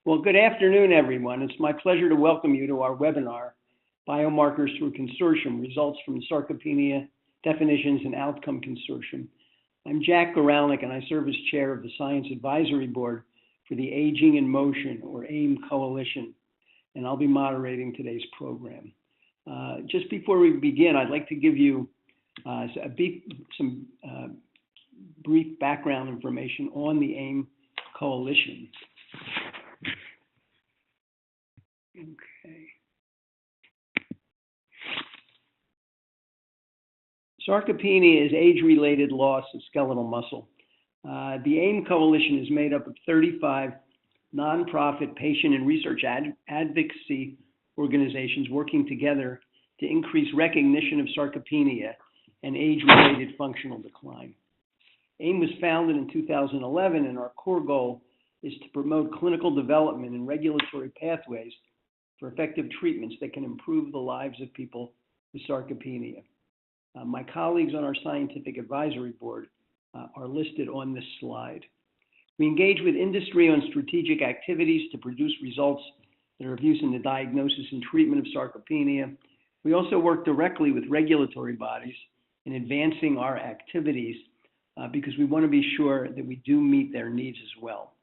Well, good afternoon, everyone. It's my pleasure to welcome you to our webinar, Biomarkers Through Consortium, Results from Sarcopenia, Definitions and Outcome Consortium. I'm Jack Goralnik, and I serve as chair of the Science Advisory Board for the Aging in Motion, or AIM Coalition, and I'll be moderating today's program. Just before we begin, I'd like to give you some brief background information on the AIM Coalition. Okay. Sarcopenia is age-related loss of skeletal muscle. The AIM Coalition is made up of 35 nonprofit patient and research advocacy organizations working together to increase recognition of sarcopenia and age-related functional decline. AIM was founded in 2011, and our core goal is to promote clinical development and regulatory pathways for effective treatments that can improve the lives of people with sarcopenia. My colleagues on our scientific advisory board are listed on this slide. We engage with industry on strategic activities to produce results that are of use in the diagnosis and treatment of sarcopenia. We also work directly with regulatory bodies in advancing our activities because we want to be sure that we do meet their needs as well.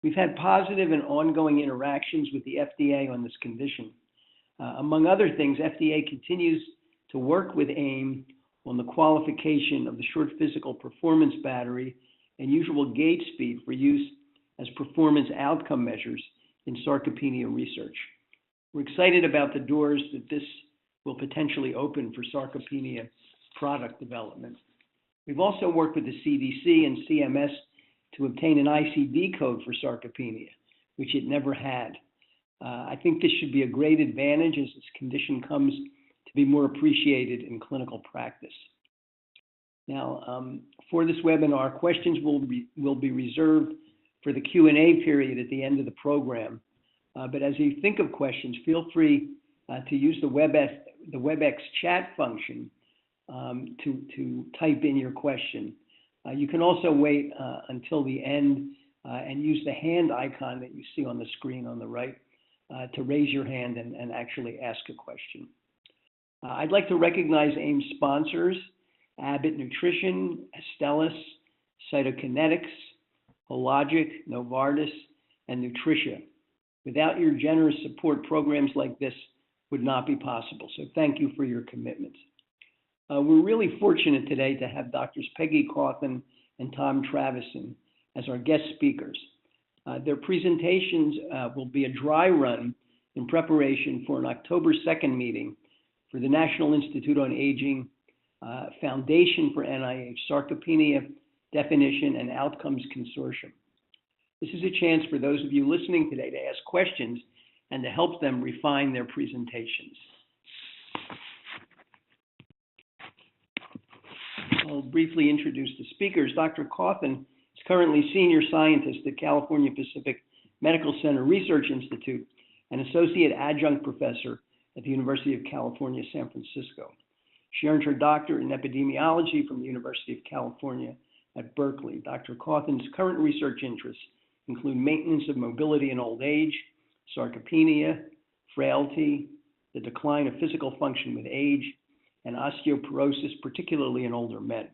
We've had positive and ongoing interactions with the FDA on this condition. Among other things, FDA continues to work with AIM on the qualification of the short physical performance battery and usual gait speed for use as performance outcome measures in sarcopenia research. We're excited about the doors that this will potentially open for sarcopenia product development. We've also worked with the CDC and CMS to obtain an ICD code for sarcopenia, which it never had. I think this should be a great advantage as this condition comes to be more appreciated in clinical practice. Now, for this webinar, questions will be reserved for the Q&A period at the end of the program. But as you think of questions, feel free to use the WebEx chat function to type in your question. You can also wait until the end and use the hand icon that you see on the screen on the right to raise your hand and actually ask a question. I'd like to recognize AIM sponsors: Abbott Nutrition, Astellas, Cytokinetics, Hologic, Novartis, and Nutricia. Without your generous support, programs like this would not be possible, so thank you for your commitment. We're really fortunate today to have Drs. Peggy Cauthen and Tom Travison as our guest speakers. Their presentations will be a dry run in preparation for an October 2nd meeting for the National Institute on Aging Foundation for NIH Sarcopenia Definition and Outcomes Consortium. This is a chance for those of you listening today to ask questions and to help them refine their presentations. I'll briefly introduce the speakers. Dr. Cauthen is currently senior scientist at California Pacific Medical Center Research Institute and associate adjunct professor at the University of California, San Francisco. She earned her doctorate in epidemiology from the University of California at Berkeley. Dr. Cauthen's current research interests include maintenance of mobility in old age, sarcopenia, frailty, the decline of physical function with age, and osteoporosis, particularly in older men.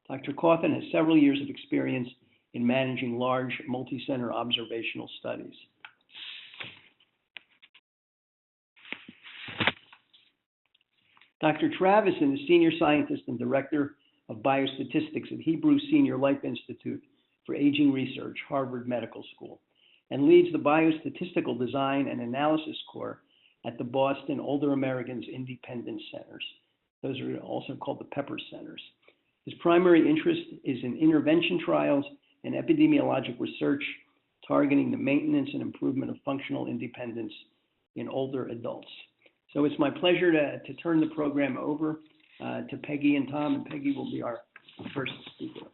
Dr. Cauthen has several years of experience in managing large multi-center observational studies. Dr. Travison is senior scientist and director of biostatistics at Hebrew Senior Life Institute for Aging Research, Harvard Medical School, and leads the biostatistical design and analysis core at the Boston Older Americans Independent Centers. Those are also called the Pepper Centers. His primary interest is in intervention trials and epidemiologic research targeting the maintenance and improvement of functional independence in older adults. So it's my pleasure to turn the program over to Peggy and Tom, and Peggy will be our first speaker.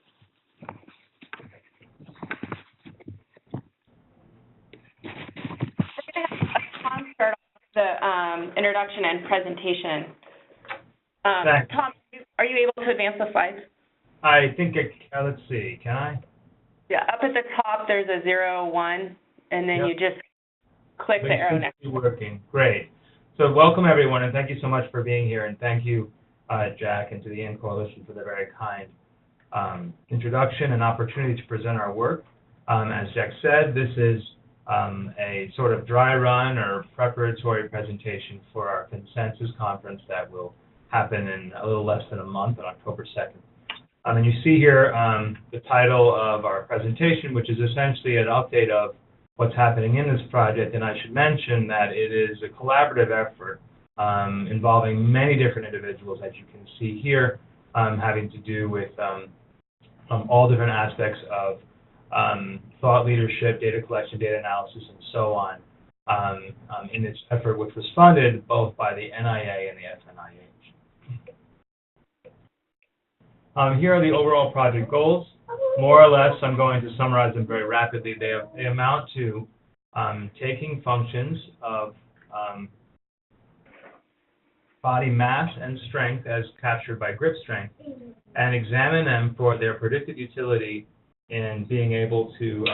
We're going to have Tom start off the introduction and presentation. Tom, are you able to advance the slides? I think, let's see, can I? Yeah, up at the top there's a 0, 1. and then you just click the arrow next. Working. Great. So welcome, everyone, and thank you so much for being here, and thank you, Jack, and to the AIM Coalition for the very kind introduction and opportunity to present our work. As Jack said, this is a sort of dry run or preparatory presentation for our consensus conference that will happen in a little less than a month on October 2nd. And you see here the title of our presentation, which is essentially an update of what's happening in this project. And I should mention that it is a collaborative effort involving many different individuals, as you can see here, having to do with all different aspects of thought leadership, data collection, data analysis, and so on in this effort, which was funded both by the NIA and the fNIH. Here are the overall project goals. More or less, I'm going to summarize them very rapidly. They amount to taking functions of body mass and strength as captured by grip strength and examine them for their predicted utility in being able to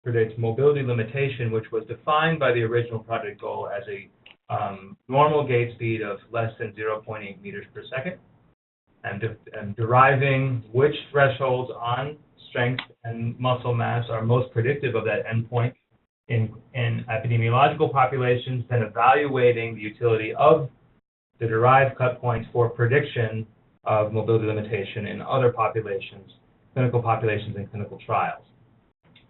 predict mobility limitation, which was defined by the original project goal as a normal gait speed of less than 0.8 meters per second, and deriving which thresholds on strength and muscle mass are most predictive of that endpoint in epidemiological populations, then evaluating the utility of the derived cut points for prediction of mobility limitation in other populations, clinical populations and clinical trials.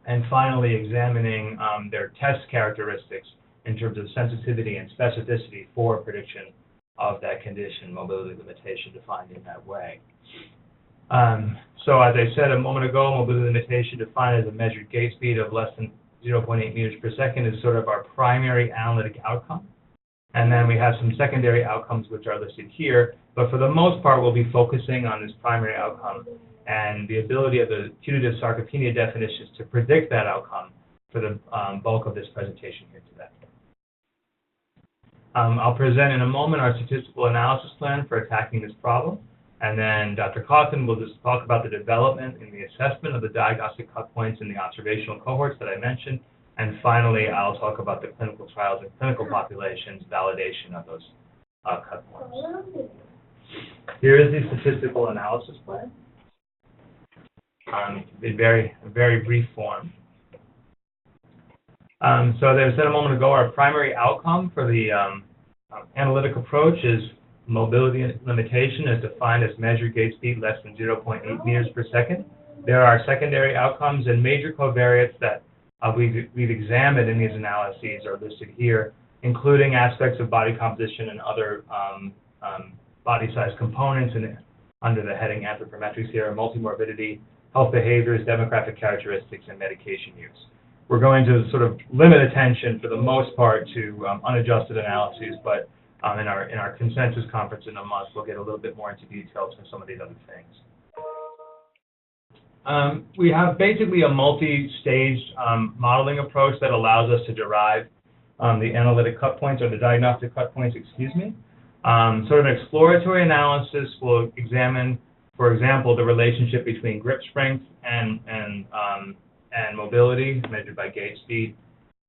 And finally, examining their test characteristics in terms of sensitivity and specificity for prediction of that condition, mobility limitation defined in that way. So as I said a moment ago, mobility limitation defined as a measured gait speed of less than 0.8 meters per second is sort of our primary analytic outcome. And then we have some secondary outcomes which are listed here, but for the most part we'll be focusing on this primary outcome and the ability of the putative sarcopenia definitions to predict that outcome for the bulk of this presentation here today. I'll present in a moment our statistical analysis plan for attacking this problem, and then Dr. Cawthon will just talk about the development in the assessment of the diagnostic cut points in the observational cohorts that I mentioned, and finally I'll talk about the clinical trials and clinical populations validation of those cut points. Here is the statistical analysis plan in very brief form. So as I said a moment ago, our primary outcome for the analytic approach is mobility limitation as defined as measured gait speed less than 0.8 meters per second. There are secondary outcomes and major covariates that we've examined in these analyses are listed here, including aspects of body composition and other body size components under the heading anthropometrics here, multimorbidity, health behaviors, demographic characteristics, and medication use. We're going to sort of limit attention for the most part to unadjusted analyses, but in our consensus conference in a month, we'll get a little bit more into details for some of these other things. We have basically a multi-staged modeling approach that allows us to derive the analytic cut points, or the diagnostic cut points, excuse me. Sort of an exploratory analysis will examine, for example, the relationship between grip strength and mobility measured by gait speed.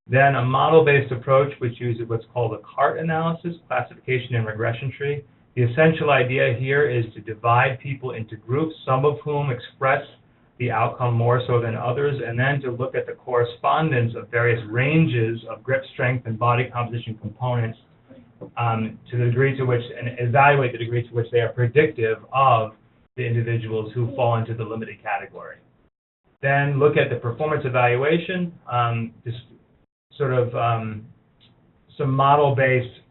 Then a model-based approach which uses what's called a CART analysis, classification and regression tree. The essential idea here is to divide people into groups, some of whom express the outcome more so than others, and then to look at the correspondence of various ranges of grip strength and body composition components to the degree to which, and evaluate the degree to which they are predictive of the individuals who fall into the limited category. Then look at the performance evaluation, just sort of some model-based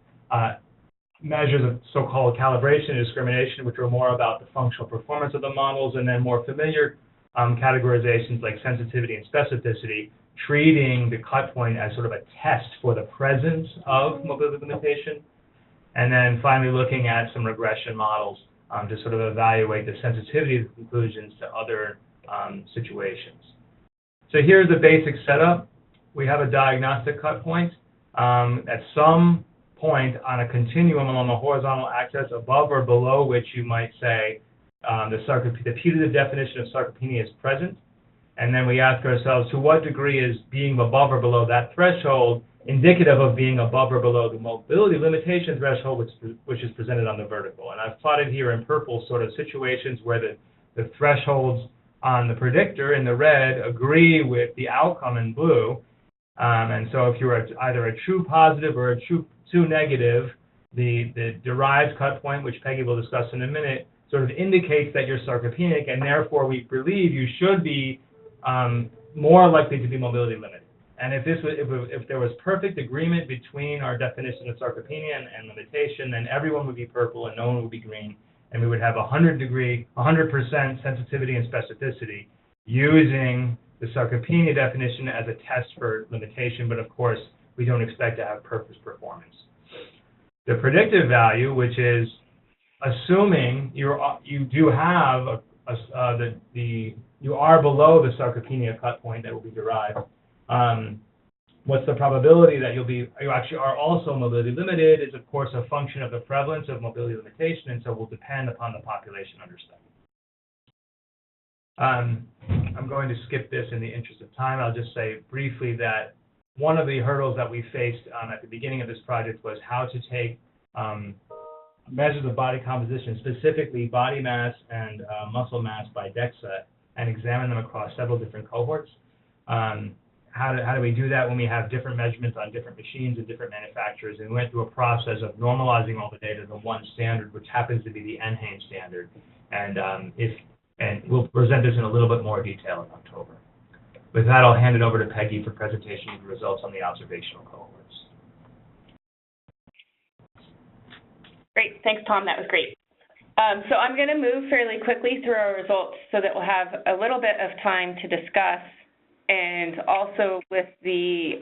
measures of so-called calibration and discrimination, which are more about the functional performance of the models, and then more familiar categorizations like sensitivity and specificity, treating the cut point as sort of a test for the presence of mobility limitation, and then finally looking at some regression models to sort of evaluate the sensitivity of the conclusions to other situations. So here's the basic setup. We have a diagnostic cut point at some point on a continuum along the horizontal axis above or below which you might say the putative definition of sarcopenia is present. And then we ask ourselves, to what degree is being above or below that threshold indicative of being above or below the mobility limitation threshold, which is presented on the vertical. And I've plotted here in purple sort of situations where the thresholds on the predictor in the red agree with the outcome in blue. And so if you're either a true positive or a true negative, the derived cut point, which Peggy will discuss in a minute, sort of indicates that you're sarcopenic, and therefore we believe you should be more likely to be mobility limited. And if there was perfect agreement between our definition of sarcopenia and limitation, then everyone would be purple and no one would be green, and we would have 100% sensitivity and specificity using the sarcopenia definition as a test for limitation, but of course, we don't expect to have perfect performance. The predictive value, which is assuming you are below the sarcopenia cut point that will be derived, what's the probability that you actually are also mobility limited is of course a function of the prevalence of mobility limitation, and so will depend upon the population under study. I'm going to skip this in the interest of time. I'll just say briefly that one of the hurdles that we faced at the beginning of this project was how to take measures of body composition, specifically body mass and muscle mass by DEXA, and examine them across several different cohorts. How do we do that when we have different measurements on different machines and different manufacturers? And we went through a process of normalizing all the data to one standard, which happens to be the NHANE standard. And we'll present this in a little bit more detail in October. With that, I'll hand it over to Peggy for presentation of the results on the observational cohorts. Great. Thanks, Tom. That was great. So I'm going to move fairly quickly through our results so that we'll have a little bit of time to discuss, and also with the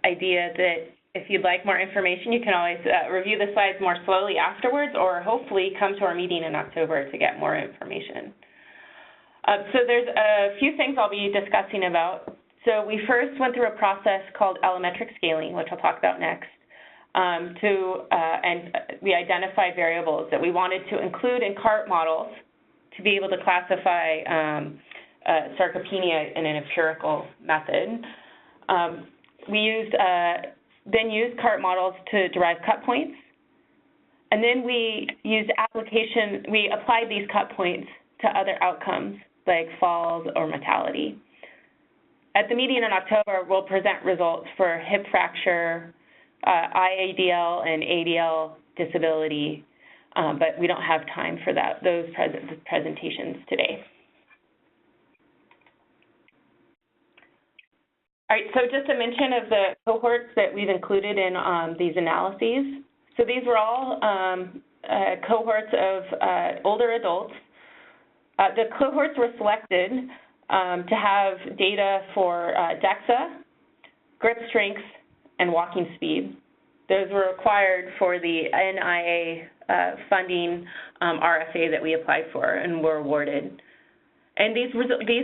idea that if you'd like more information, you can always review the slides more slowly afterwards, or hopefully come to our meeting in October to get more information. So there's a few things I'll be discussing about. So we first went through a process called allometric scaling, which I'll talk about next, and we identified variables that we wanted to include in CART models to be able to classify sarcopenia in an empirical method. We then used CART models to derive cut points, and then we applied these cut points to other outcomes like falls or mortality. At the meeting in October, we'll present results for hip fracture, IADL and ADL disability, but we don't have time for those presentations today. All right, so just a mention of the cohorts that we've included in these analyses. So these were all cohorts of older adults. The cohorts were selected to have data for DEXA, grip strength, and walking speed. Those were required for the NIA funding RFA that we applied for and were awarded. And these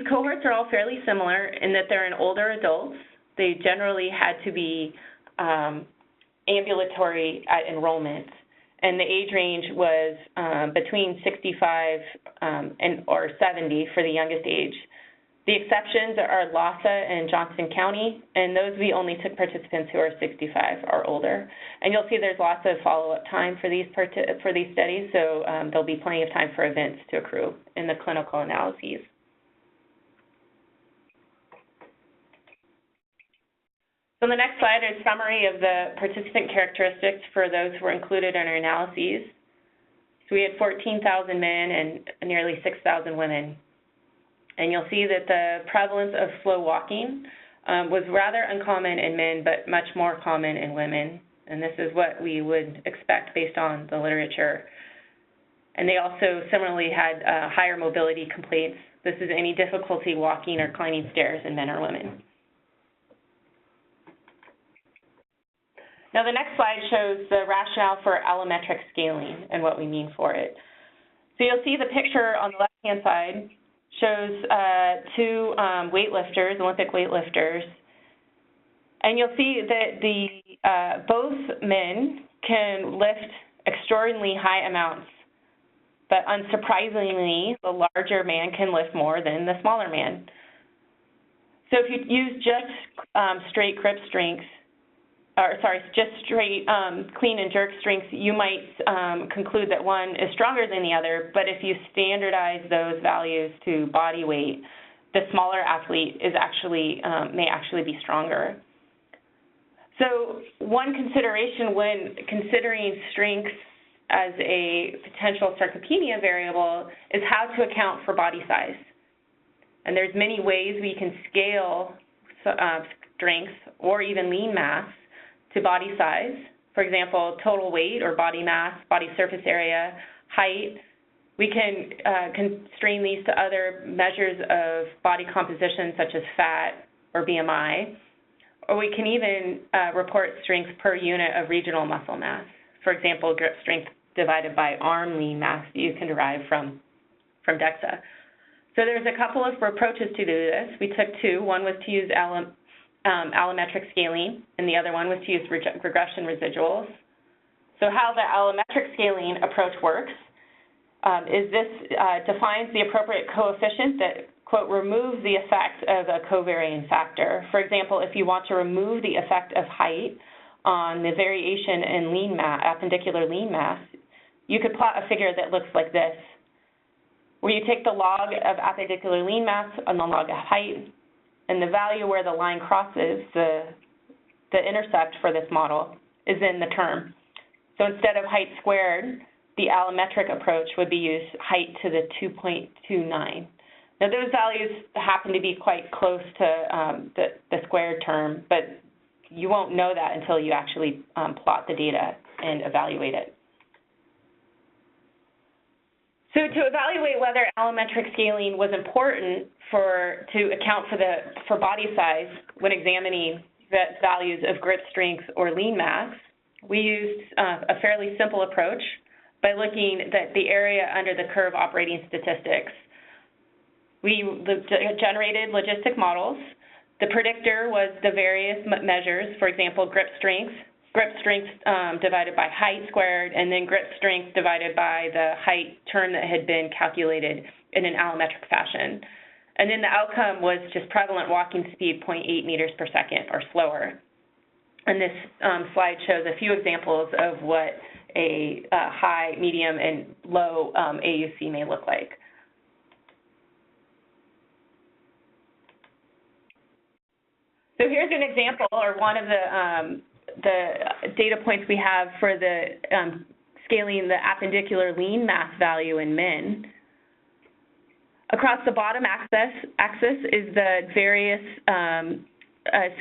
cohorts are all fairly similar in that they're in older adults. They generally had to be ambulatory at enrollment, and the age range was between 65 or 70 for the youngest age. The exceptions are Lhasa and Johnson County, and those we only took participants who are 65 or older. And you'll see there's lots of follow-up time for these studies, so there'll be plenty of time for events to accrue in the clinical analyses. So the next slide is a summary of the participant characteristics for those who were included in our analyses. So we had 14,000 men and nearly 6,000 women. And you'll see that the prevalence of slow walking was rather uncommon in men, but much more common in women. And this is what we would expect based on the literature. And they also similarly had higher mobility complaints. This is any difficulty walking or climbing stairs in men or women. Now the next slide shows the rationale for allometric scaling and what we mean for it. So you'll see the picture on the left-hand side shows two weightlifters, Olympic weightlifters, and you'll see that both men can lift extraordinarily high amounts, but unsurprisingly, the larger man can lift more than the smaller man. So if you use just straight grip strength, or sorry, just straight clean and jerk strength, you might conclude that one is stronger than the other, but if you standardize those values to body weight, the smaller athlete is actually, may actually be stronger. So one consideration when considering strength as a potential sarcopenia variable is how to account for body size. And there's many ways we can scale strength or even lean mass to body size. For example, total weight or body mass, body surface area, height. We can constrain these to other measures of body composition such as fat or BMI. Or we can even report strength per unit of regional muscle mass. For example, grip strength divided by arm lean mass that you can derive from DEXA. So there's a couple of approaches to do this. We took two. One was to use allometric scaling, and the other one was to use regression residuals. So how the allometric scaling approach works is this defines the appropriate coefficient that, quote, removes the effect of a covariant factor. For example, if you want to remove the effect of height on the variation in lean mass, appendicular lean mass, you could plot a figure that looks like this, where you take the log of appendicular lean mass and the log of height, and the value where the line crosses, the intercept for this model, is in the term. So instead of height squared, the allometric approach would be used height to the 2.29. Now those values happen to be quite close to the squared term, but you won't know that until you actually plot the data and evaluate it. So to evaluate whether allometric scaling was important to account for body size when examining the values of grip strength or lean mass, we used a fairly simple approach by looking at the area under the curve operating statistics. We generated logistic models. The predictor was the various measures, for example, grip strength divided by height squared, and then grip strength divided by the height term that had been calculated in an allometric fashion. And then the outcome was just prevalent walking speed 0.8 meters per second or slower. And this slide shows a few examples of what a high, medium, and low AUC may look like. So here's an example, or one of the data points we have for the scaling the appendicular lean mass value in men. Across the bottom axis is the various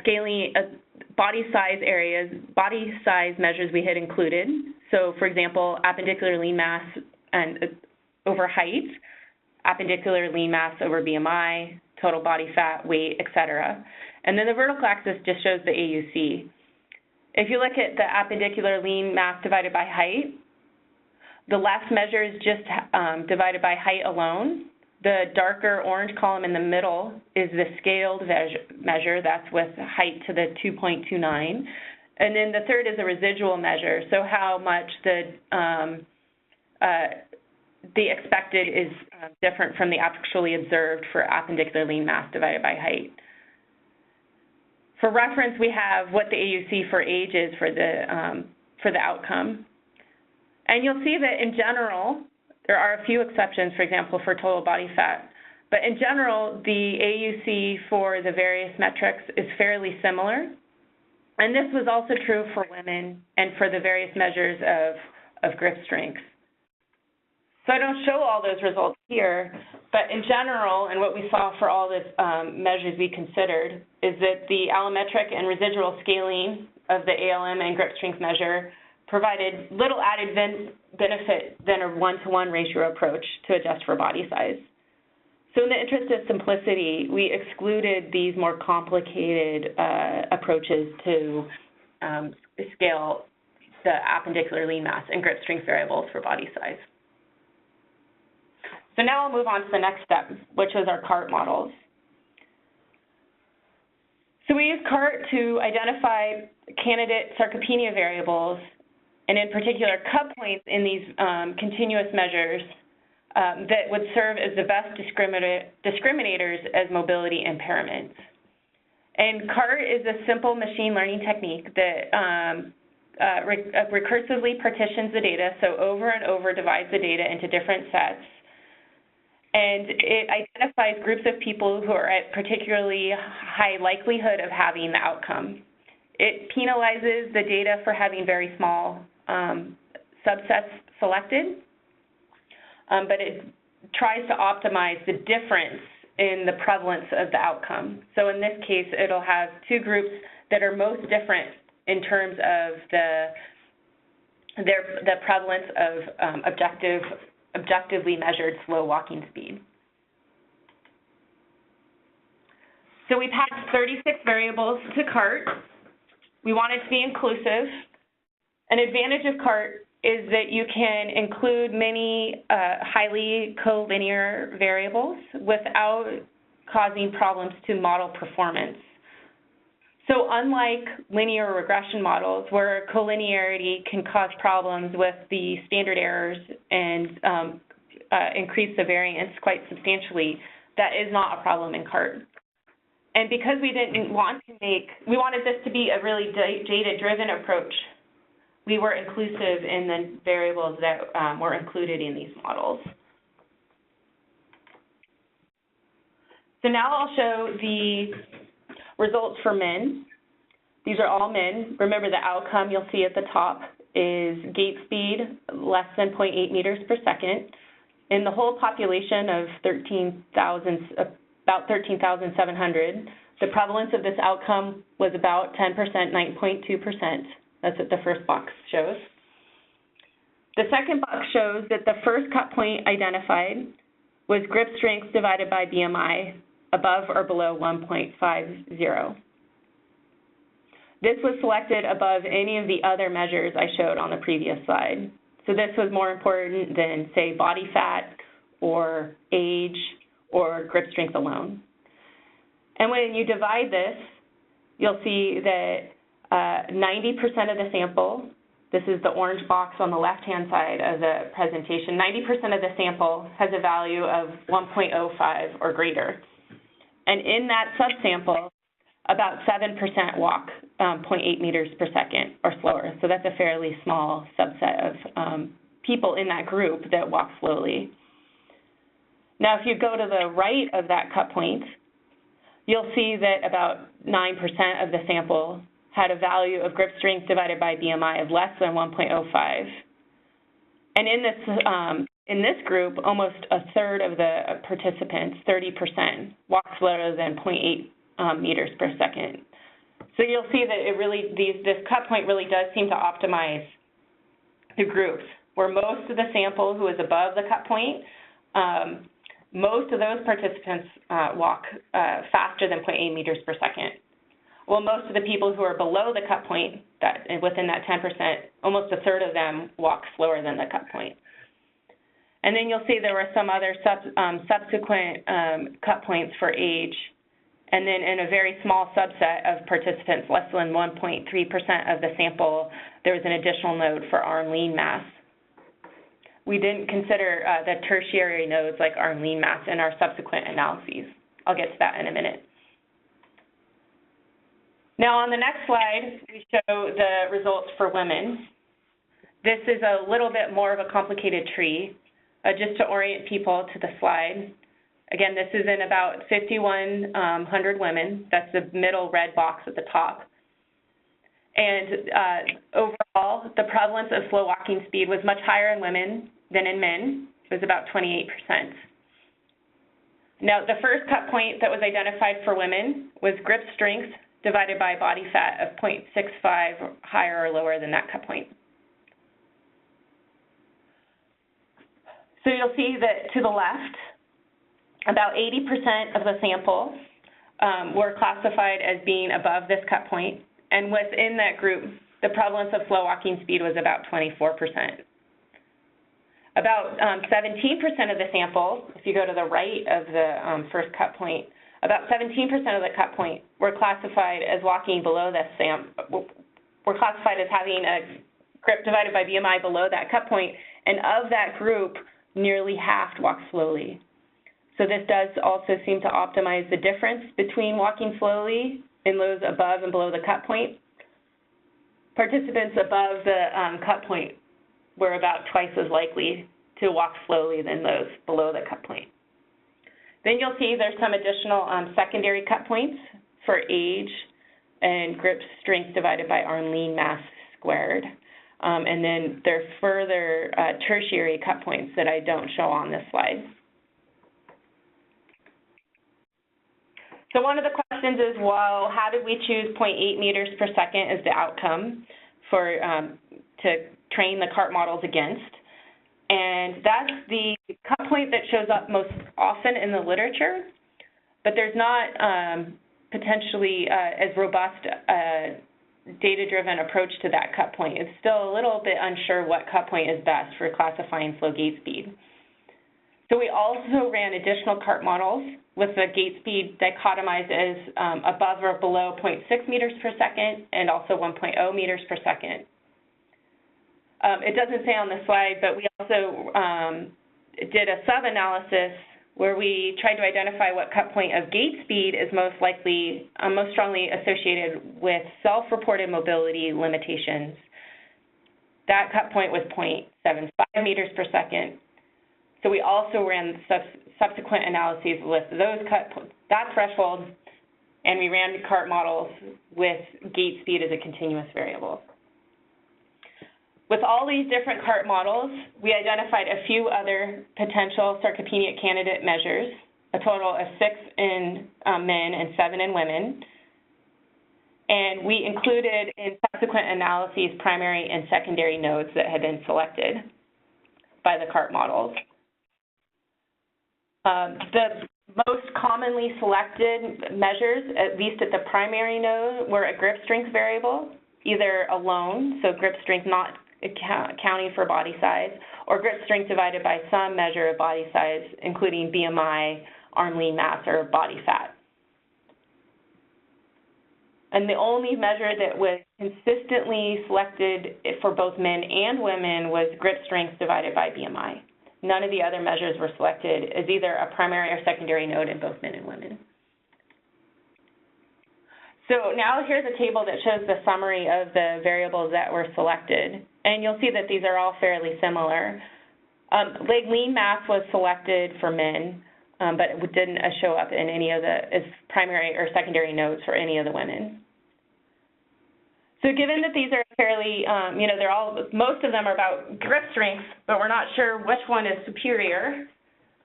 scaling body size areas, body size measures we had included. So, for example, appendicular lean mass and over height, appendicular lean mass over BMI, total body fat, weight, etc. And then the vertical axis just shows the AUC. If you look at the appendicular lean mass divided by height, the left measure is just divided by height alone. The darker orange column in the middle is the scaled measure, that's with height to the 2.29. And then the third is a residual measure, so how much the expected is different from the actually observed for appendicular lean mass divided by height. For reference, we have what the AUC for age is for the outcome. And you'll see that in general, there are a few exceptions, for example, for total body fat. But in general, the AUC for the various metrics is fairly similar. And this was also true for women and for the various measures of grip strength. So I don't show all those results here, but in general, and what we saw for all the measures we considered, is that the allometric and residual scaling of the ALM and grip strength measure provided little added benefit than a one-to-one ratio approach to adjust for body size. So in the interest of simplicity, we excluded these more complicated approaches to scale the appendicular lean mass and grip strength variables for body size. So now I'll move on to the next step, which is our CART models. So we use CART to identify candidate sarcopenia variables, and in particular cut points in these continuous measures that would serve as the best discriminators as mobility impairments. And CART is a simple machine learning technique that recursively partitions the data, so over and over divides the data into different sets. And it identifies groups of people who are at particularly high likelihood of having the outcome. It penalizes the data for having very small subsets selected, but it tries to optimize the difference in the prevalence of the outcome. So in this case, it'll have two groups that are most different in terms of the prevalence of objectively measured slow walking speed. So we've had 36 variables to CART. We want it to be inclusive. An advantage of CART is that you can include many highly collinear variables without causing problems to model performance. So unlike linear regression models, where collinearity can cause problems with the standard errors and increase the variance quite substantially, that is not a problem in CART. And because we didn't want to we wanted this to be a really data-driven approach, we were inclusive in the variables that were included in these models. So now I'll show the results for men. These are all men. Remember, the outcome you'll see at the top is gait speed less than 0.8 meters per second. In the whole population of about 13,700, the prevalence of this outcome was about 10%, 9.2%. That's what the first box shows. The second box shows that the first cut point identified was grip strength divided by BMI above or below 1.50. This was selected above any of the other measures I showed on the previous slide. So this was more important than, say, body fat or age or grip strength alone. And when you divide this, you'll see that 90% of the sample, this is the orange box on the left-hand side of the presentation, 90% of the sample has a value of 1.05 or greater. And in that subsample, about 7% walk 0.8 meters per second or slower. So that's a fairly small subset of people in that group that walk slowly. Now, if you go to the right of that cut point, you'll see that about 9% of the sample had a value of grip strength divided by BMI of less than 1.05. And in this group, almost a third of the participants, 30%, walk slower than 0.8 meters per second. So you'll see that this cut point really does seem to optimize the groups, where most of the sample who is above the cut point, most of those participants walk faster than 0.8 meters per second. Well, most of the people who are below the cut point, within that 10%, almost a third of them walk slower than the cut point. And then you'll see there were some other subsequent cut points for age. And then in a very small subset of participants, less than 1.3% of the sample, there was an additional node for arm lean mass. We didn't consider the tertiary nodes like arm lean mass in our subsequent analyses. I'll get to that in a minute. Now on the next slide, we show the results for women. This is a little bit more of a complicated tree, just to orient people to the slide. Again, this is in about 5,100 women. That's the middle red box at the top. And overall, the prevalence of slow walking speed was much higher in women than in men. It was about 28%. Now, the first cut point that was identified for women was grip strength divided by body fat of 0.65, higher or lower than that cut point. So you'll see that to the left, about 80% of the sample were classified as being above this cut point, and within that group, the prevalence of slow walking speed was about 24%. About 17% of the sample, if you go to the right of the first cut point, about 17% of the cut point were classified as walking below this were classified as having a grip divided by BMI below that cut point, and of that group, nearly half walked slowly. So this does also seem to optimize the difference between walking slowly in those above and below the cut point. Participants above the cut point were about twice as likely to walk slowly than those below the cut point. Then you'll see there's some additional secondary cut points for age and grip strength divided by arm lean mass squared. And then there are further tertiary cut points that I don't show on this slide. So one of the questions is, well, how did we choose 0.8 meters per second as the outcome for to train the CART models against? And that's the cut point that shows up most often in the literature, but there's not potentially as robust data-driven approach to that cut point. It's still a little bit unsure what cut point is best for classifying flow gait speed. So we also ran additional CART models with the gait speed dichotomized as above or below 0.6 meters per second and also 1.0 meters per second. It doesn't say on the slide, but we also did a sub-analysis where we tried to identify what cut point of gait speed is most strongly associated with self-reported mobility limitations. That cut point was 0.75 meters per second. So we also ran subsequent analyses with that threshold, and we ran CART models with gait speed as a continuous variable. With all these different CART models, we identified a few other potential sarcopenia candidate measures, a total of 6 in men and 7 in women. And we included in subsequent analyses primary and secondary nodes that had been selected by the CART models. The most commonly selected measures, at least at the primary node, were a grip strength variable, either alone, so grip strength not accounting for body size, or grip strength divided by some measure of body size, including BMI, arm lean mass, or body fat. And the only measure that was consistently selected for both men and women was grip strength divided by BMI. None of the other measures were selected as either a primary or secondary node in both men and women. So now here's a table that shows the summary of the variables that were selected. And you'll see that these are all fairly similar. Leg lean mass was selected for men, but it didn't show up in any of as primary or secondary nodes for any of the women. So given that these are fairly, most of them are about grip strength, but we're not sure which one is superior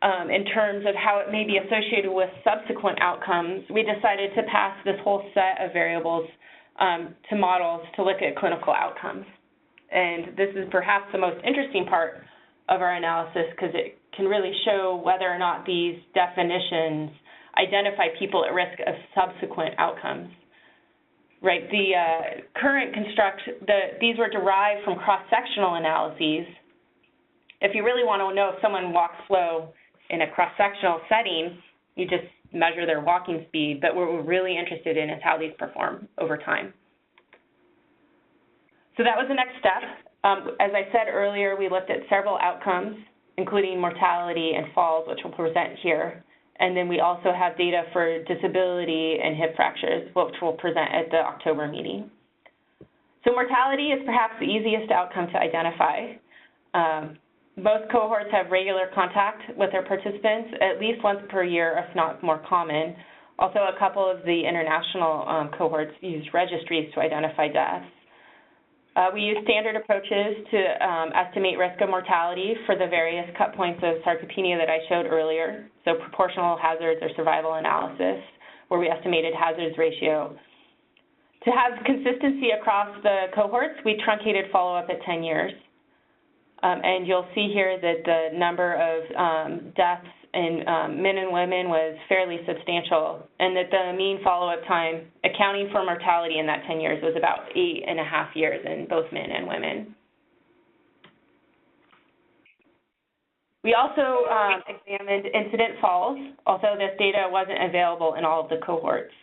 in terms of how it may be associated with subsequent outcomes, we decided to pass this whole set of variables to models to look at clinical outcomes. And this is perhaps the most interesting part of our analysis because it can really show whether or not these definitions identify people at risk of subsequent outcomes. Right, the current these were derived from cross-sectional analyses. If you really want to know if someone walks slow in a cross-sectional setting, you just measure their walking speed, but what we're really interested in is how these perform over time. So that was the next step. As I said earlier, we looked at several outcomes, including mortality and falls, which we'll present here. And then we also have data for disability and hip fractures, which we'll present at the October meeting. So mortality is perhaps the easiest outcome to identify. Most cohorts have regular contact with their participants at least once per year, if not more common. Also, a couple of the international cohorts use registries to identify deaths. We use standard approaches to estimate risk of mortality for the various cut points of sarcopenia that I showed earlier, so proportional hazards or survival analysis, where we estimated hazards ratio. To have consistency across the cohorts, we truncated follow-up at 10 years. And you'll see here that the number of deaths in men and women was fairly substantial, and that the mean follow-up time, accounting for mortality in that 10 years, was about 8.5 years in both men and women. We also examined incident falls, although this data wasn't available in all of the cohorts.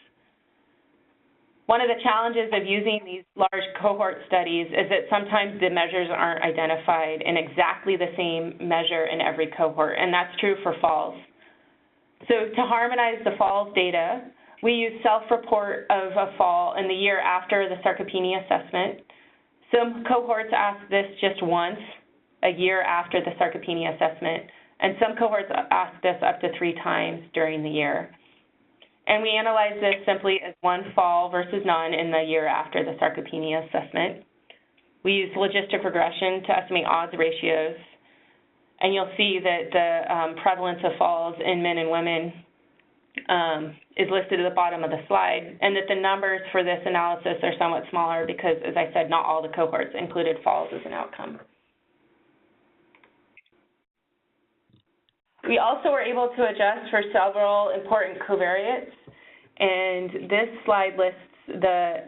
One of the challenges of using these large cohort studies is that sometimes the measures aren't identified in exactly the same measure in every cohort, and that's true for falls. So to harmonize the falls data, We use self-report of a fall in the year after the sarcopenia assessment. Some cohorts ask this just once, a year after the sarcopenia assessment, and some cohorts ask this up to 3 times during the year. And we analyze this simply as one fall versus none in the year after the sarcopenia assessment. We use logistic regression to estimate odds ratios, and you'll see that the prevalence of falls in men and women is listed at the bottom of the slide, and that the numbers for this analysis are somewhat smaller because, as I said, not all the cohorts included falls as an outcome. We also were able to adjust for several important covariates, and this slide lists the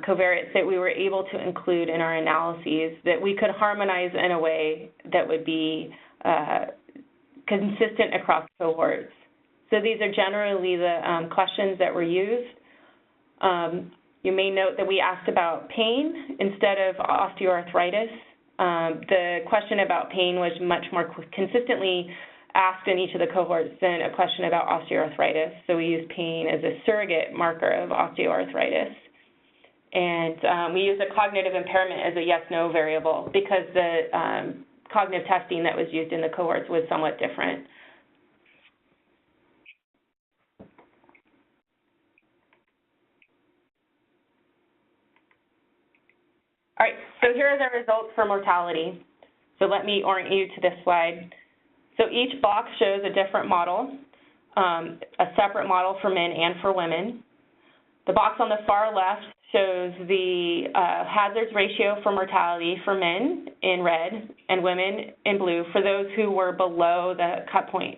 covariates that we were able to include in our analyses that we could harmonize in a way that would be consistent across cohorts. So these are generally the questions that were used. You may note that we asked about pain instead of osteoarthritis. The question about pain was much more consistently asked in each of the cohorts than a question about osteoarthritis. So we use pain as a surrogate marker of osteoarthritis. And we use a cognitive impairment as a yes-no variable because the cognitive testing that was used in the cohorts was somewhat different. All right, so here are the results for mortality. So let me orient you to this slide. So each box shows a different model, a separate model for men and for women. The box on the far left shows the hazards ratio for mortality for men in red and women in blue for those who were below the cut point.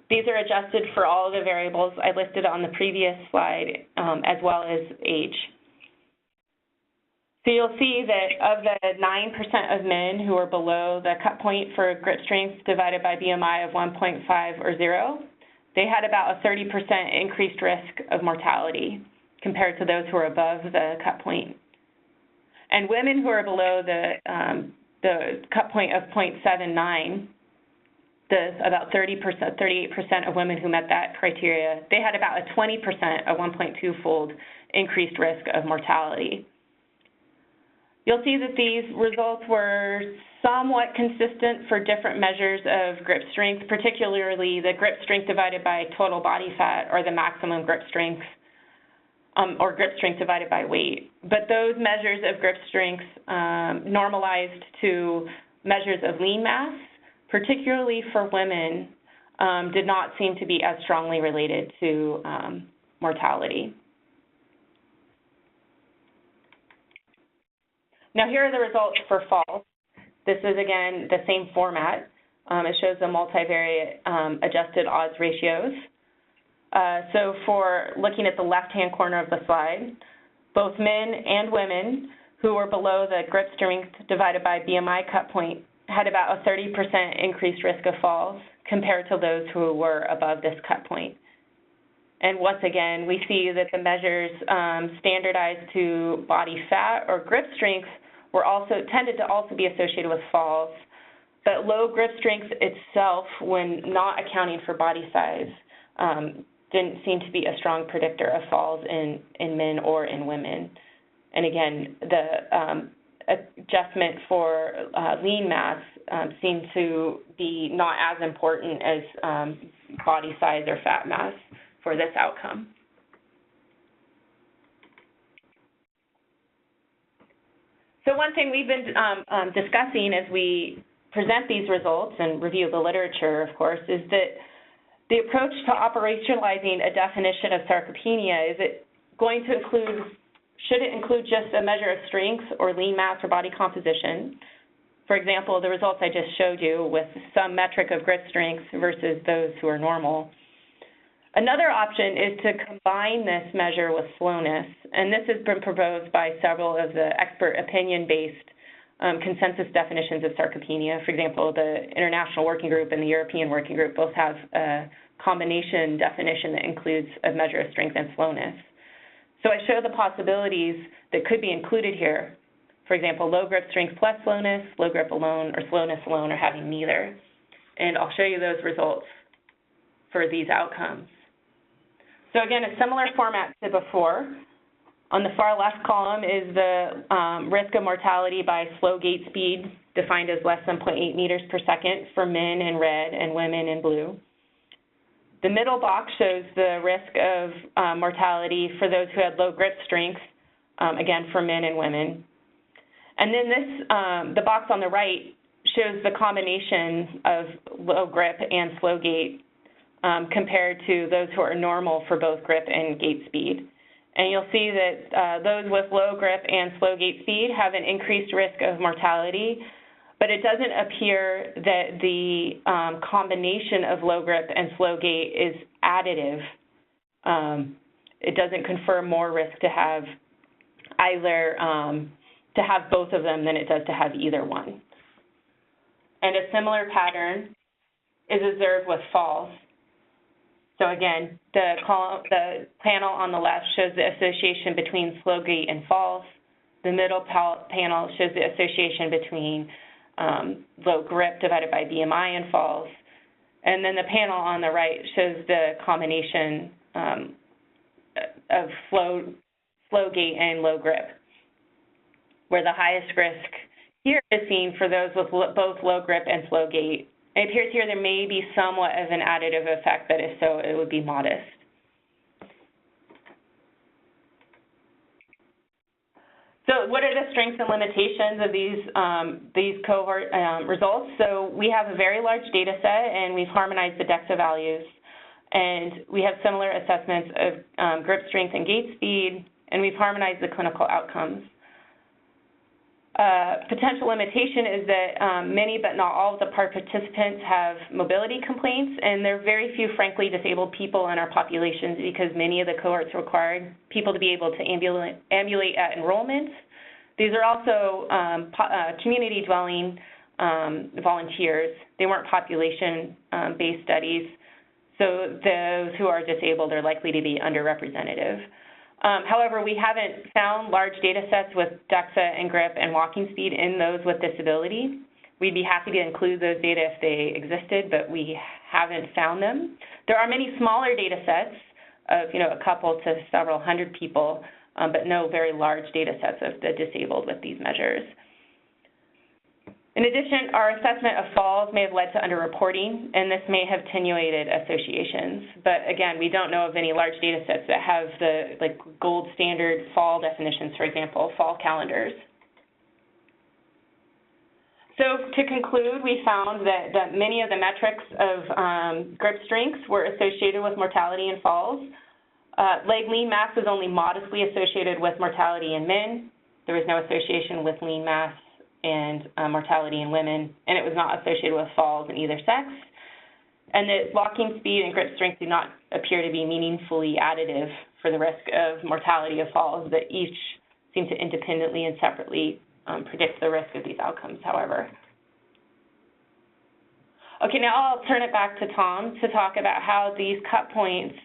These are adjusted for all of the variables I listed on the previous slide, as well as age. So you'll see that of the 9% of men who are below the cut point for grip strength divided by BMI of 1.5 or 0, they had about a 30% increased risk of mortality compared to those who are above the cut point. And women who are below the cut point of 0.79, about 38% of women who met that criteria, they had about a 20%, a 1.2-fold increased risk of mortality. You'll see that these results were somewhat consistent for different measures of grip strength, particularly the grip strength divided by total body fat or the maximum grip strength, or grip strength divided by weight. But those measures of grip strength normalized to measures of lean mass, particularly for women, did not seem to be as strongly related to mortality. Now here are the results for falls. This is, again, the same format. It shows the multivariate adjusted odds ratios. So for looking at the left-hand corner of the slide, both men and women who were below the grip strength divided by BMI cut point had about a 30% increased risk of falls compared to those who were above this cut point. And once again, we see that the measures standardized to body fat or grip strength were tended to also be associated with falls, but low grip strength itself, when not accounting for body size, didn't seem to be a strong predictor of falls in men or in women. And again, the adjustment for lean mass seemed to be not as important as body size or fat mass for this outcome. So one thing we've been discussing as we present these results and review the literature, of course, is that the approach to operationalizing a definition of sarcopenia, is it going to include, should it include just a measure of strength or lean mass or body composition? For example, the results I just showed you with some metric of grip strength versus those who are normal. Another option is to combine this measure with slowness, and this has been proposed by several of the expert opinion-based consensus definitions of sarcopenia. For example, the International Working Group and the European Working Group both have a combination definition that includes a measure of strength and slowness. So I show the possibilities that could be included here. For example, low grip strength plus slowness, low grip alone, or slowness alone, or having neither. And I'll show you those results for these outcomes. So again, a similar format to before. On the far left column is the risk of mortality by slow gait speed, defined as less than 0.8 meters per second for men in red and women in blue. The middle box shows the risk of mortality for those who had low grip strength, again, for men and women. And then this, the box on the right shows the combination of low grip and slow gait compared to those who are normal for both grip and gait speed. And you'll see that those with low grip and slow gait speed have an increased risk of mortality, but it doesn't appear that the combination of low grip and slow gait is additive. It doesn't confer more risk to have either, to have both of them than it does to have either one. And a similar pattern is observed with falls. So again, the panel on the left shows the association between slow gait and falls. The middle panel shows the association between low grip divided by BMI and falls. And then the panel on the right shows the combination of slow gait and low grip, where the highest risk here is seen for those with both low grip and slow gait. It appears here there may be somewhat of an additive effect, but if so, it would be modest. So what are the strengths and limitations of these cohort results? So we have a very large data set, and we've harmonized the DEXA values. And we have similar assessments of grip strength and gait speed, and we've harmonized the clinical outcomes. Potential limitation is that many but not all of the participants have mobility complaints, and there are very few, frankly, disabled people in our populations because many of the cohorts required people to be able to ambulate at enrollment. These are also community dwelling volunteers. They weren't population-based studies, so those who are disabled are likely to be underrepresented. However, we haven't found large data sets with DEXA and grip and walking speed in those with disability. We'd be happy to include those data if they existed, but we haven't found them. There are many smaller data sets of, a couple to several hundred people, but no very large data sets of the disabled with these measures. In addition, our assessment of falls may have led to underreporting, and this may have attenuated associations. But again, we don't know of any large data sets that have the gold standard fall definitions, for example, fall calendars. So to conclude, we found that many of the metrics of grip strengths were associated with mortality and falls. Leg lean mass was only modestly associated with mortality in men. There was no association with lean mass and mortality in women, and it was not associated with falls in either sex. And that walking speed and grip strength do not appear to be meaningfully additive for the risk of mortality of falls, but each seem to independently and separately predict the risk of these outcomes, however. Okay, now I'll turn it back to Tom to talk about how these cut points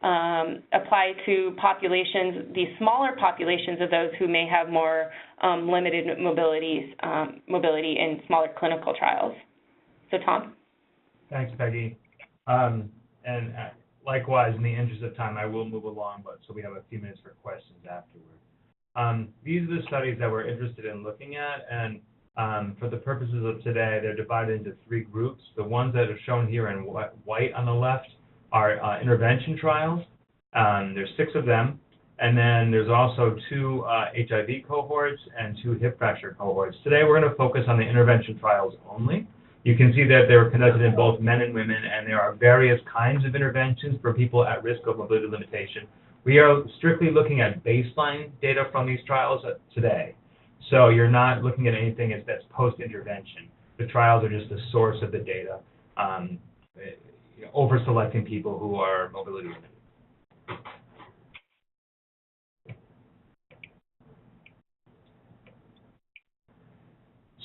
apply to populations, these smaller populations of those who may have more limited mobility in smaller clinical trials. So, Tom? Thanks, Peggy. And likewise, in the interest of time, I will move along, but so we have a few minutes for questions afterward. These are the studies that we're interested in looking at, and for the purposes of today, they're divided into three groups. The ones that are shown here in white on the left are intervention trials. There's 6 of them. And then there's also 2 HIV cohorts and 2 hip fracture cohorts. Today we're going to focus on the intervention trials only. You can see that they were conducted in both men and women, and there are various kinds of interventions for people at risk of mobility limitation. We are strictly looking at baseline data from these trials today. So you're not looking at anything that's post-intervention. The trials are just the source of the data, over-selecting people who are mobility limited.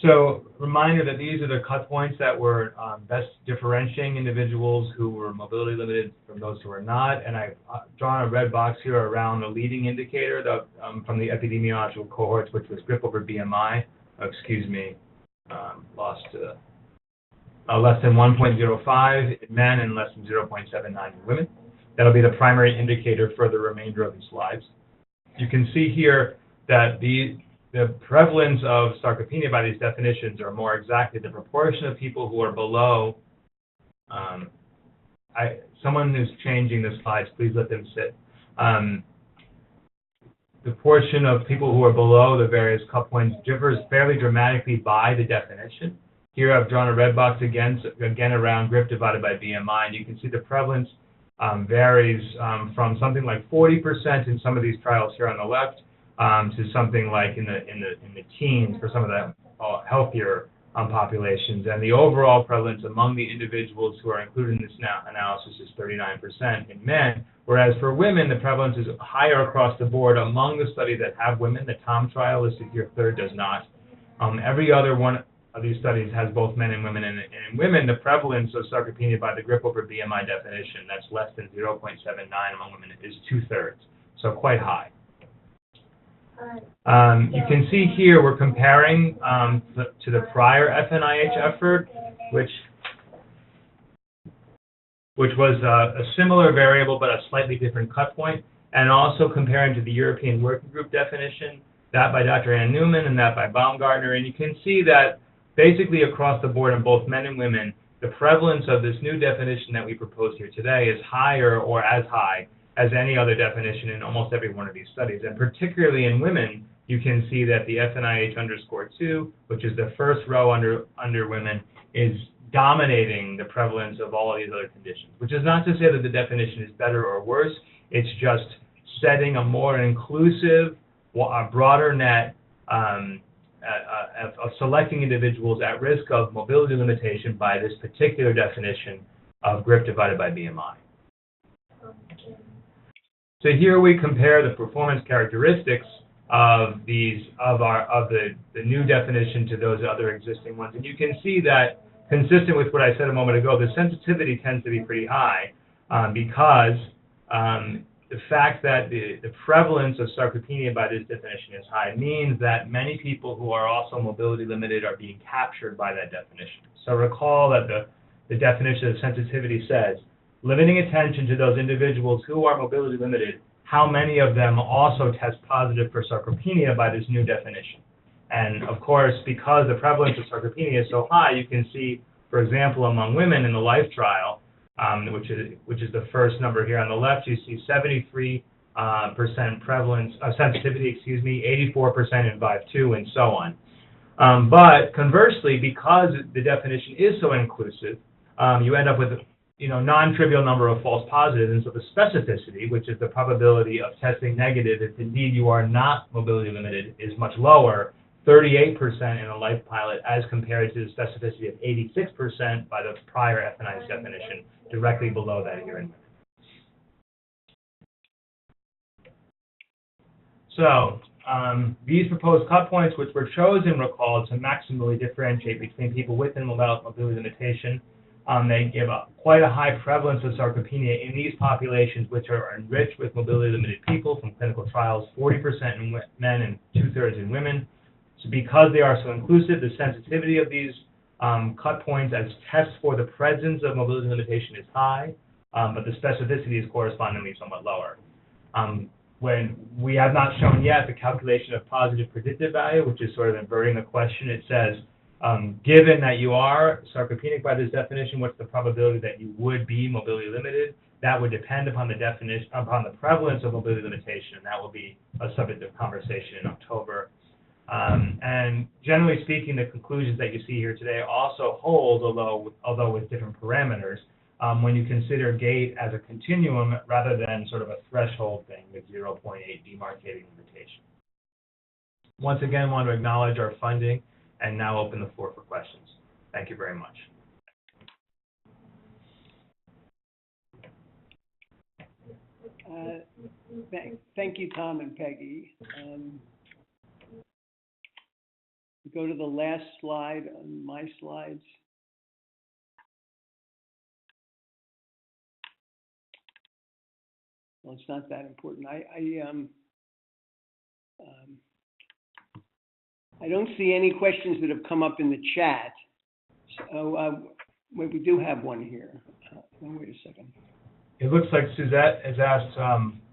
So, reminder that these are the cut points that were best differentiating individuals who were mobility limited from those who are not, and I've drawn a red box here around the leading indicator from the epidemiological cohorts, which was grip over BMI. Less than 1.05 in men and less than 0.79 in women. That'll be the primary indicator for the remainder of these slides. You can see here that the prevalence of sarcopenia by these definitions, or more exactly, the proportion of people who are below, someone who's changing the slides, please let them sit. The portion of people who are below the various cut points differs fairly dramatically by the definition. Here I've drawn a red box again around grip divided by BMI, and you can see the prevalence varies from something like 40% in some of these trials here on the left to something like in the teens for some of the healthier populations. And the overall prevalence among the individuals who are included in this analysis is 39% in men, whereas for women the prevalence is higher across the board among the studies that have women. The Tom trial listed here third does not. Every other one of these studies has both men and women, and in women the prevalence of sarcopenia by the grip over BMI definition, that's less than 0.79 among women, is 2/3, so quite high. You can see here we're comparing to the prior fNIH effort, which was a similar variable but a slightly different cut point, and also comparing to the European Working Group definition, that by Dr. Ann Newman and that by Baumgartner, and you can see that basically across the board in both men and women, the prevalence of this new definition that we proposed here today is higher or as high as any other definition in almost every one of these studies. And particularly in women, you can see that the fNIH_2, which is the first row under women, is dominating the prevalence of all of these other conditions, which is not to say that the definition is better or worse. It's just setting a more inclusive, a broader net of selecting individuals at risk of mobility limitation by this particular definition of grip divided by BMI. So here we compare the performance characteristics of the new definition to those other existing ones, and you can see that, consistent with what I said a moment ago, the sensitivity tends to be pretty high because the fact that the prevalence of sarcopenia by this definition is high means that many people who are also mobility limited are being captured by that definition. So recall that the definition of sensitivity says, limiting attention to those individuals who are mobility limited, how many of them also test positive for sarcopenia by this new definition. And of course, because the prevalence of sarcopenia is so high, you can see, for example, among women in the LIFE trial, which is the first number here on the left, you see 73% prevalence, sensitivity, 84% in VIVE-2, and so on. But conversely, because the definition is so inclusive, you end up with non-trivial number of false positives, and so the specificity, which is the probability of testing negative if indeed you are not mobility limited, is much lower, 38% in a LIFE pilot, as compared to the specificity of 86% by the prior fNIH definition, directly below that here in women. So these proposed cut points, which were chosen, recall, to maximally differentiate between people with and without mobility limitation, they give quite a high prevalence of sarcopenia in these populations, which are enriched with mobility-limited people from clinical trials, 40% in men and 2/3 in women. So because they are so inclusive, the sensitivity of these cut points as tests for the presence of mobility limitation is high, but the specificity is correspondingly somewhat lower. When we have not shown yet the calculation of positive predictive value, which is sort of inverting the question, it says, given that you are sarcopenic by this definition, what's the probability that you would be mobility limited? That would depend upon the definition, upon the prevalence of mobility limitation, and that will be a subject of conversation in October. And generally speaking, the conclusions that you see here today also hold, although with different parameters, when you consider Gait as a continuum rather than sort of a threshold thing with 0.8 demarcating limitation. Once again, I want to acknowledge our funding and now open the floor for questions. Thank you very much. Thank you, Tom and Peggy. Go to the last slide on my slides. Well, it's not that important. I don't see any questions that have come up in the chat. So we do have one here. Wait a second. It looks like Suzette has asked,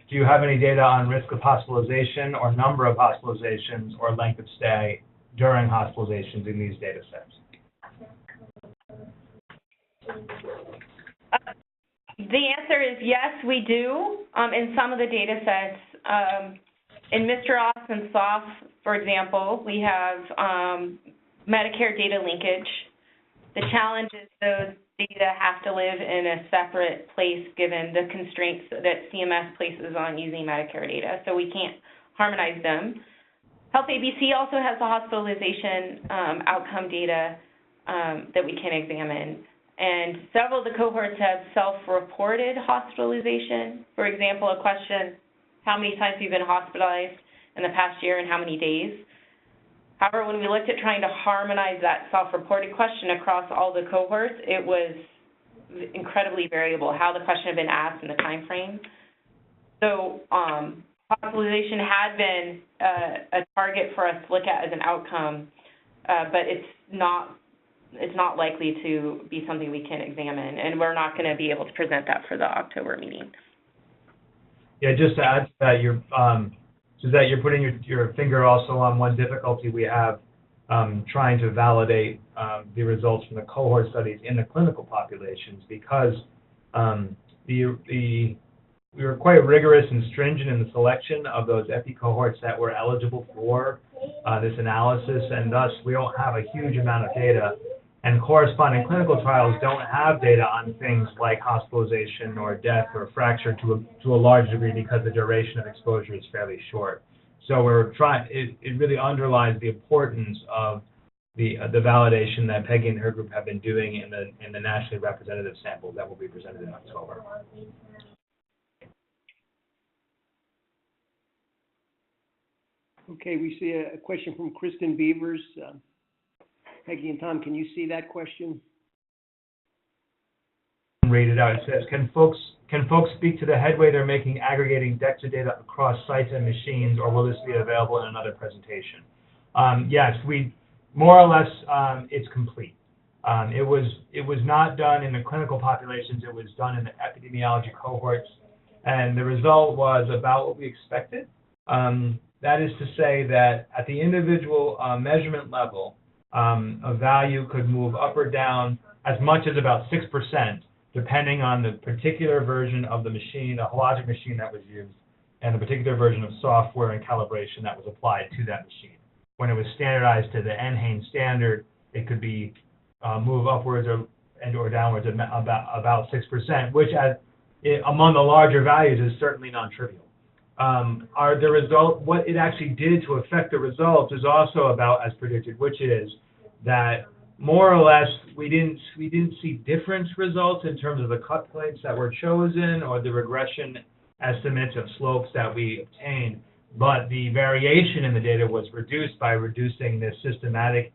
do you have any data on risk of hospitalization or number of hospitalizations or length of stay during hospitalizations in these data sets? The answer is yes, we do. In some of the data sets, in Mr. Ross and SOF, for example, we have Medicare data linkage. The challenge is those data have to live in a separate place given the constraints that CMS places on using Medicare data, so we can't harmonize them. Health ABC also has the hospitalization outcome data that we can examine. And several of the cohorts have self-reported hospitalization. For example, a question, how many times have you been hospitalized in the past year and how many days? However, when we looked at trying to harmonize that self-reported question across all the cohorts, it was incredibly variable how the question had been asked and the time frame. So hospitalization had been a target for us to look at as an outcome, but it's not likely to be something we can examine, and we're not going to be able to present that for the October meeting. Yeah, just to add to that, Suzette, you're putting your finger also on one difficulty we have trying to validate the results from the cohort studies in the clinical populations, because we were quite rigorous and stringent in the selection of those epi cohorts that were eligible for this analysis, and thus we don't have a huge amount of data. And corresponding clinical trials don't have data on things like hospitalization or death or fracture to a large degree because the duration of exposure is fairly short. So we're trying. It really underlines the importance of the validation that Peggy and her group have been doing in the nationally representative sample that will be presented in October. Okay, we see a question from Kristen Beavers. Peggy and Tom, can you see that question? Read it out. It says, can folks speak to the headway they're making aggregating DEXA data across sites and machines, or will this be available in another presentation? Yes, we more or less it's complete. It was not done in the clinical populations. It was done in the epidemiology cohorts, and the result was about what we expected. That is to say that at the individual measurement level, a value could move up or down as much as about 6%, depending on the particular version of the machine, the hologic machine that was used, and the particular version of software and calibration that was applied to that machine. When it was standardized to the NHANES standard, it could be move upwards or downwards about 6%, which among the larger values is certainly non-trivial. The result, what it actually did to affect the results is also about as predicted, which is that more or less we didn't see difference results in terms of the cut points that were chosen or the regression estimates of slopes that we obtained, but the variation in the data was reduced by reducing the systematic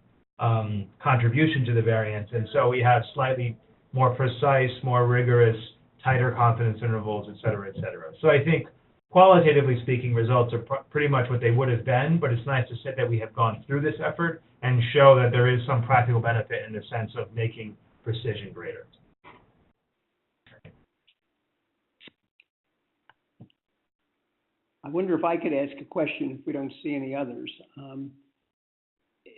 contribution to the variance, and so we have slightly more precise, more rigorous, tighter confidence intervals, et cetera, et cetera. So I think qualitatively speaking, results are pretty much what they would have been, but it's nice to say that we have gone through this effort and show that there is some practical benefit in the sense of making precision greater. I wonder if I could ask a question if we don't see any others.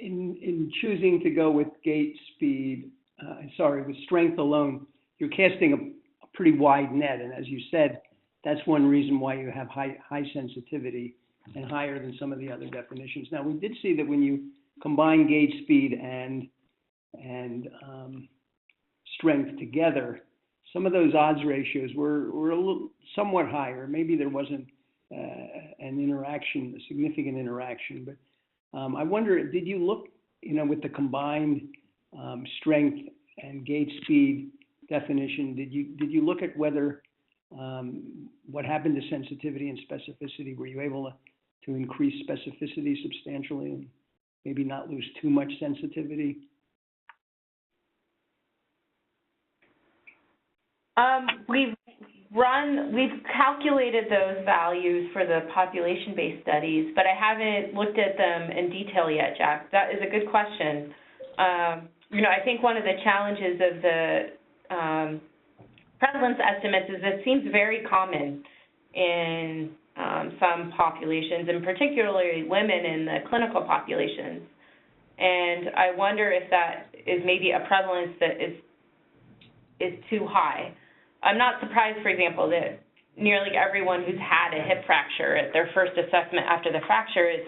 In choosing to go with gait speed, with strength alone, you're casting a pretty wide net, and as you said, that's one reason why you have high sensitivity and higher than some of the other definitions. Now, we did see that when you combine gait speed and strength together, some of those odds ratios were somewhat higher. Maybe there wasn't a significant interaction, but I wonder, did you look, with the combined strength and gait speed definition, did you look at whether what happened to sensitivity and specificity? Were you able to increase specificity substantially and maybe not lose too much sensitivity? We've calculated those values for the population-based studies, but I haven't looked at them in detail yet, Jack. That is a good question. I think one of the challenges of prevalence estimates is it seems very common in some populations, and particularly women in the clinical populations. And I wonder if that is maybe a prevalence that is too high. I'm not surprised, for example, that nearly everyone who's had a hip fracture at their first assessment after the fracture is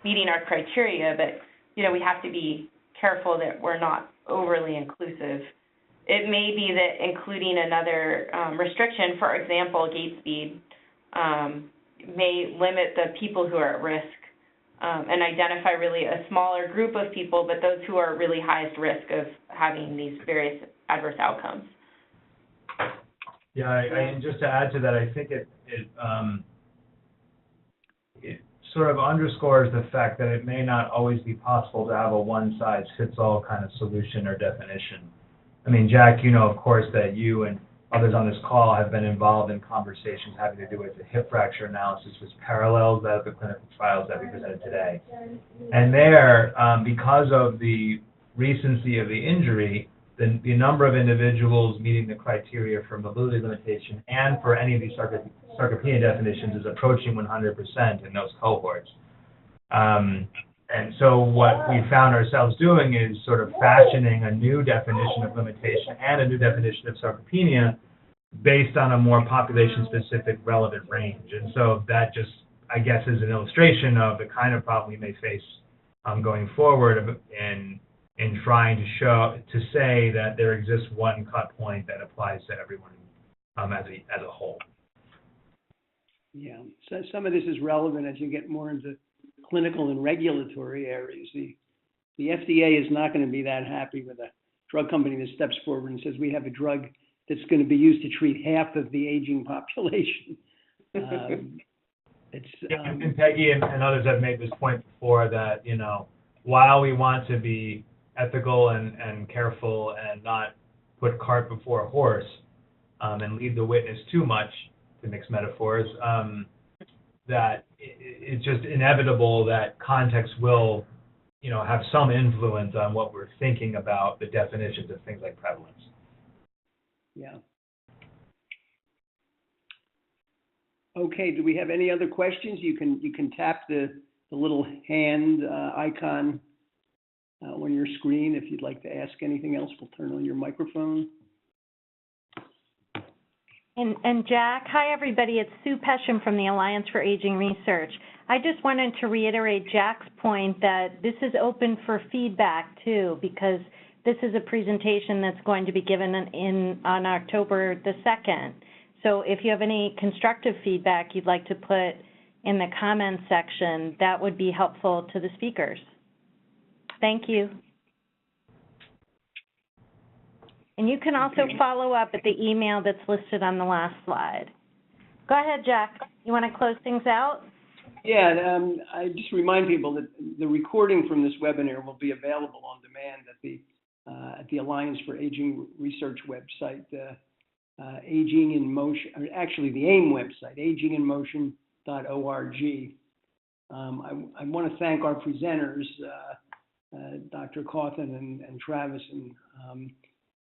meeting our criteria, but, you know, we have to be careful that we're not overly inclusive. It may be that including another restriction, for example, gait speed, may limit the people who are at risk and identify really a smaller group of people, but those who are really highest risk of having these various adverse outcomes. Yeah, and just to add to that, I think it sort of underscores the fact that it may not always be possible to have a one-size-fits-all kind of solution or definition. I mean, Jack, you know, of course, that you and others on this call have been involved in conversations having to do with the hip fracture analysis, which parallels that of the clinical trials that we presented today. And there, because of the recency of the injury, the number of individuals meeting the criteria for mobility limitation and for any of these sarcopenia definitions is approaching 100% in those cohorts. And so what we found ourselves doing is sort of fashioning a new definition of limitation and a new definition of sarcopenia based on a more population-specific relevant range. And so that just, I guess, is an illustration of the kind of problem we may face going forward in trying to say that there exists one cut point that applies to everyone as a whole. Yeah, so some of this is relevant as you get more into clinical and regulatory areas. The FDA is not going to be that happy with a drug company that steps forward and says we have a drug that's going to be used to treat half of the aging population. And Peggy and others have made this point before that, you know, while we want to be ethical and careful and not put cart before a horse and lead the witness too much, to mix metaphors, that it's just inevitable that context will, you know, have some influence on what we're thinking about the definitions of things like prevalence. Yeah. Okay, do we have any other questions? You can tap the little hand icon on your screen if you'd like to ask anything else. We'll turn on your microphone. And Jack, hi everybody, it's Sue Pesham from the Alliance for Aging Research. I just wanted to reiterate Jack's point that this is open for feedback too, because this is a presentation that's going to be given on October the 2nd. So if you have any constructive feedback you'd like to put in the comments section, that would be helpful to the speakers. Thank you. And you can also follow up at the email that's listed on the last slide. Go ahead, Jack. You want to close things out? Yeah, I just remind people that the recording from this webinar will be available on demand at the Alliance for Aging Research website, Aging in Motion, or actually the AIM website, aginginmotion.org. I want to thank our presenters, Dr. Cawthon and Travis, and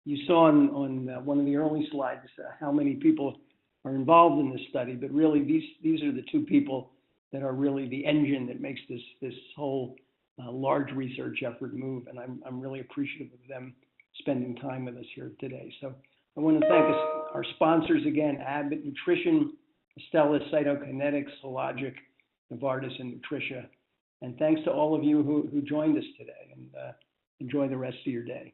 you saw on one of the early slides how many people are involved in this study, but really these are the two people that are really the engine that makes this whole large research effort move, and I'm really appreciative of them spending time with us here today. So I want to thank our sponsors again, Abbott Nutrition, Astellas, Cytokinetics, Hologic, Novartis, and Nutricia. And thanks to all of you who joined us today, and enjoy the rest of your day.